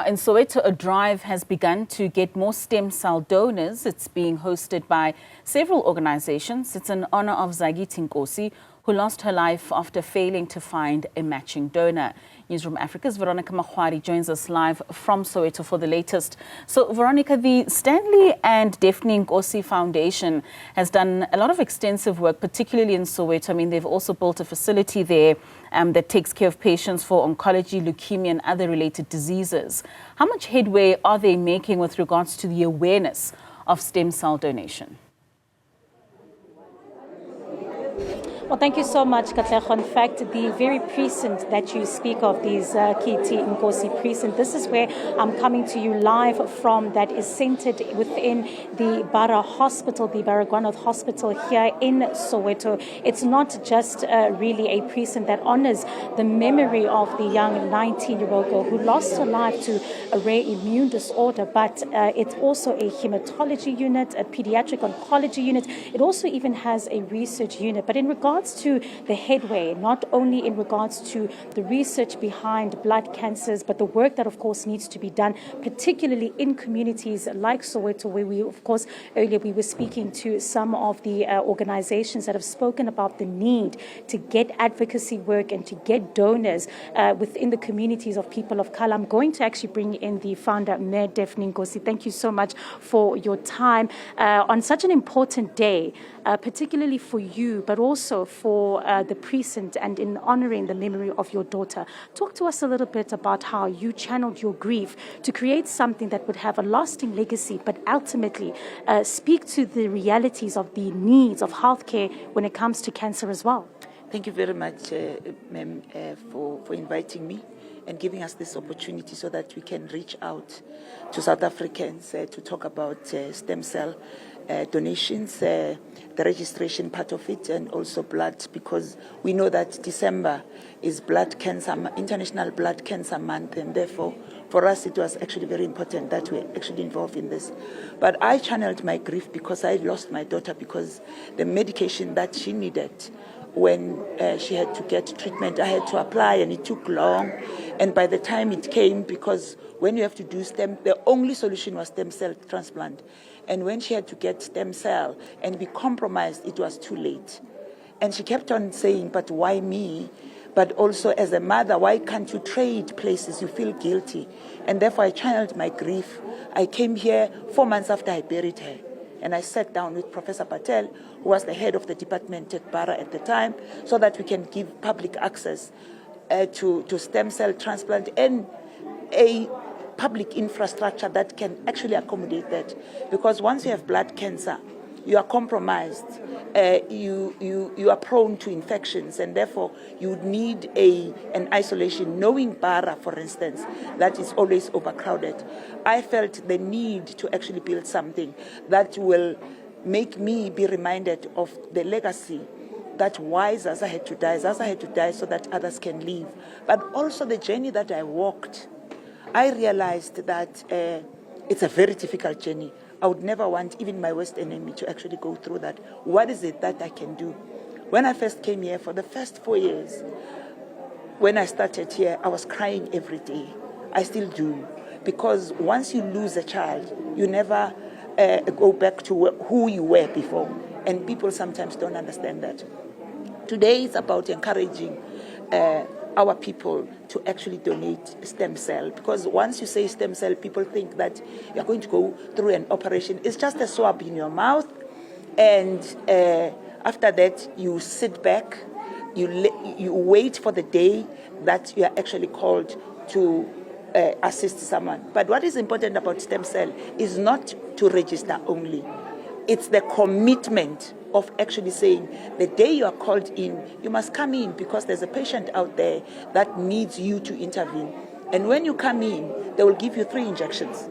In Soweto, a drive has begun to get more stem cell donors. It's being hosted by several organizations. It's in honor of Zakithi Nkosi, who lost her life after failing to find a matching donor. Newzroom Africa's Veronica Makhwari joins us live from Soweto for the latest. So, Veronica, the Stanley and Daphne Nkosi Foundation has done a lot of extensive work, particularly in Soweto. I mean, they've also built a facility there that takes care of patients for oncology, leukemia, and other related diseases. How much headway are they making with regards to the awareness of stem cell donation? Well, thank you so much, Katlego. In fact, the very precinct that you speak of, the Zakithi Nkosi precinct, this is where I'm coming to you live from, that is centered within the Bara Hospital, the Baragwanath Hospital here in Soweto. It's not just really a precinct that honors the memory of the young 19-year-old girl who lost her life to a rare immune disorder, but it's also a hematology unit, a pediatric oncology unit. It also even has a research unit. But in regards to the headway, not only in regards to the research behind blood cancers, but the work that, of course, needs to be done, particularly in communities like Soweto, where we, of course, earlier we were speaking to some of the organizations that have spoken about the need to get advocacy work and to get donors within the communities of people of color. I'm going to actually bring in the founder, Mayor Daphne Nkosi. Thank you so much for your time on such an important day, particularly for you, but also for the precinct and in honoring the memory of your daughter. Talk to us a little bit about how you channeled your grief to create something that would have a lasting legacy, but ultimately speak to the realities of the needs of healthcare when it comes to cancer as well. Thank you very much, ma'am, for inviting me and giving us this opportunity so that we can reach out to South Africans to talk about stem cell donations, the registration part of it, and also blood, because we know that December is International Blood Cancer Month, and therefore for us it was actually very important that we're actually involved in this. But I channeled my grief because I lost my daughter, because the medication that she needed when she had to get treatment, I had to apply, and it took long. And by the time it came, because when you have to do the only solution was stem cell transplant. And when she had to get stem cell and be compromised, it was too late. And she kept on saying, but why me? But also as a mother, why can't you trade places? You feel guilty. And therefore I channeled my grief. I came here 4 months after I buried her. And I sat down with Professor Patel, who was the head of the department at Bara at the time, so that we can give public access to stem cell transplant and a public infrastructure that can actually accommodate that. Because once you have blood cancer, you are compromised, you are prone to infections, and therefore you would need an isolation. Knowing Bara, for instance, that is always overcrowded, I felt the need to actually build something that will make me be reminded of the legacy that why Zaza had to die. Zaza had to die so that others can live. But also the journey that I walked, I realized that it's a very difficult journey. I would never want even my worst enemy to actually go through that. What is it that I can do? When I first came here, for the first 4 years, when I started here, I was crying every day. I still do. Because once you lose a child, you never go back to who you were before. And people sometimes don't understand that. Today is about encouraging our people to actually donate stem cell, because once you say stem cell, people think that you're going to go through an operation. It's just a swab in your mouth, and after that you sit back, you wait for the day that you are actually called to assist someone. But what is important about stem cell is not to register only. It's the commitment of actually saying the day you are called in, you must come in, because there's a patient out there that needs you to intervene. And when you come in, they will give you 3 injections.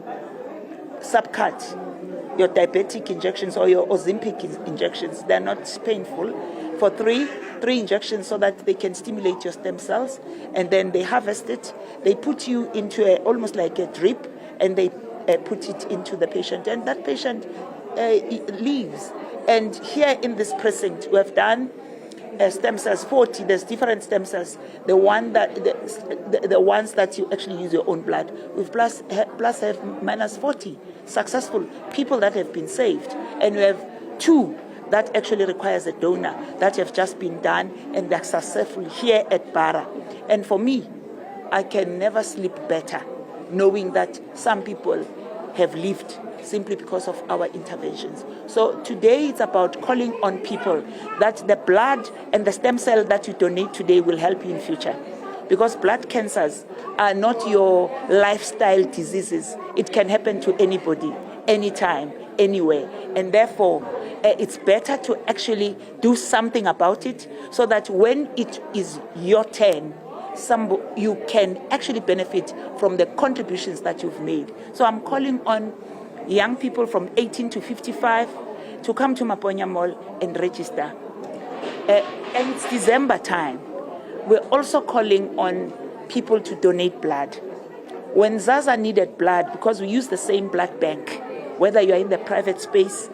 Subcut, your diabetic injections or your Ozempic injections. They're not painful. For 3 injections, so that they can stimulate your stem cells, and then they harvest it. They put you into almost like a drip, and they put it into the patient, and that patient leaves. And here in this precinct, we have done stem cells, 40. There's different stem cells. The ones that you actually use your own blood. We've plus have minus 40 successful people that have been saved, and we have 2 that actually requires a donor that have just been done, and they're successful here at Bara. And for me, I can never sleep better knowing that some people have lived simply because of our interventions. So today it's about calling on people that the blood and the stem cell that you donate today will help you in future. Because blood cancers are not your lifestyle diseases. It can happen to anybody, anytime, anywhere. And therefore, it's better to actually do something about it so that when it is your turn, you can actually benefit from the contributions that you've made. So I'm calling on young people from 18 to 55 to come to Maponya Mall and register. And it's December time. We're also calling on people to donate blood. When Zaza needed blood, because we use the same blood bank, whether you are in the private space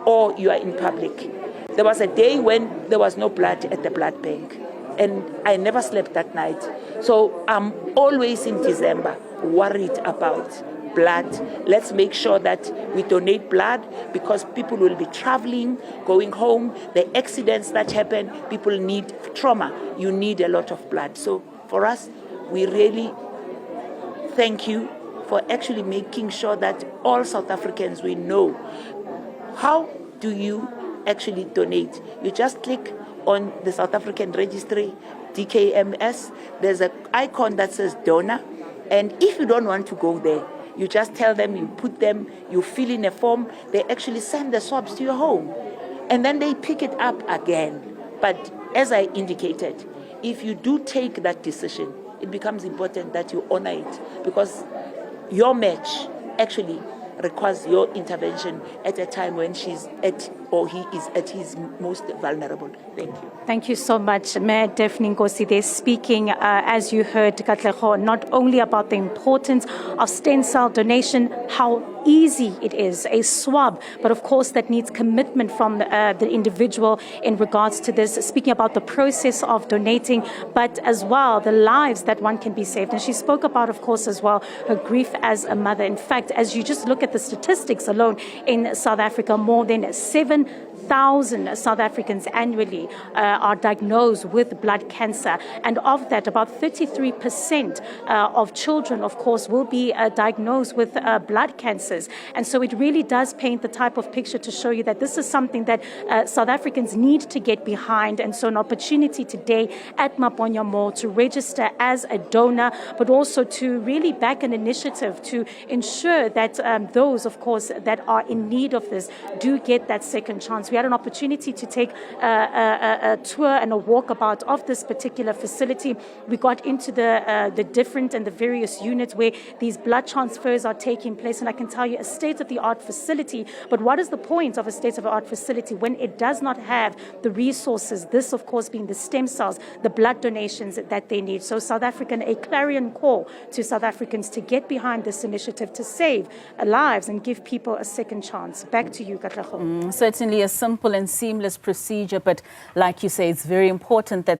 or you are in public, there was a day when there was no blood at the blood bank. And I never slept that night. So I'm always in December worried about blood. Let's make sure that we donate blood, because people will be traveling, going home, the accidents that happen, people need trauma. You need a lot of blood. So for us, we really thank you for actually making sure that all South Africans, we know. How do you actually donate? You just click on the South African Registry, DKMS. There's an icon that says donor. And if you don't want to go there, you just tell them, you fill in a form, they actually send the swabs to your home. And then they pick it up again. But as I indicated, if you do take that decision, it becomes important that you honor it, because your match actually requires your intervention at a time when she's at, or he is at his most vulnerable. Thank you. Thank you so much, Mayor Zakithi Nkosi. They're speaking, as you heard, Katlego, not only about the importance of stem cell donation, how easy it is, a swab, but of course that needs commitment from the individual in regards to this, speaking about the process of donating, but as well the lives that one can be saved. And she spoke about, of course, as well, her grief as a mother. In fact, as you just look at the statistics alone in South Africa, more than 7,000 South Africans annually are diagnosed with blood cancer. And of that, about 33% of children, of course, will be diagnosed with blood cancers. And so it really does paint the type of picture to show you that this is something that South Africans need to get behind. And so an opportunity today at Maponya Mall to register as a donor, but also to really back an initiative to ensure that those, of course, that are in need of this do get that second chance. We had an opportunity to take a tour and a walkabout of this particular facility. We got into the different and the various units where these blood transfers are taking place, and I can tell you a state-of-the-art facility. But what is the point of a state-of-the-art facility when it does not have the resources, this of course being the stem cells, the blood donations that they need? So South African, a clarion call to South Africans to get behind this initiative to save lives and give people a second chance. Back to you, Katlego. Certainly a simple and seamless procedure, but like you say, it's very important that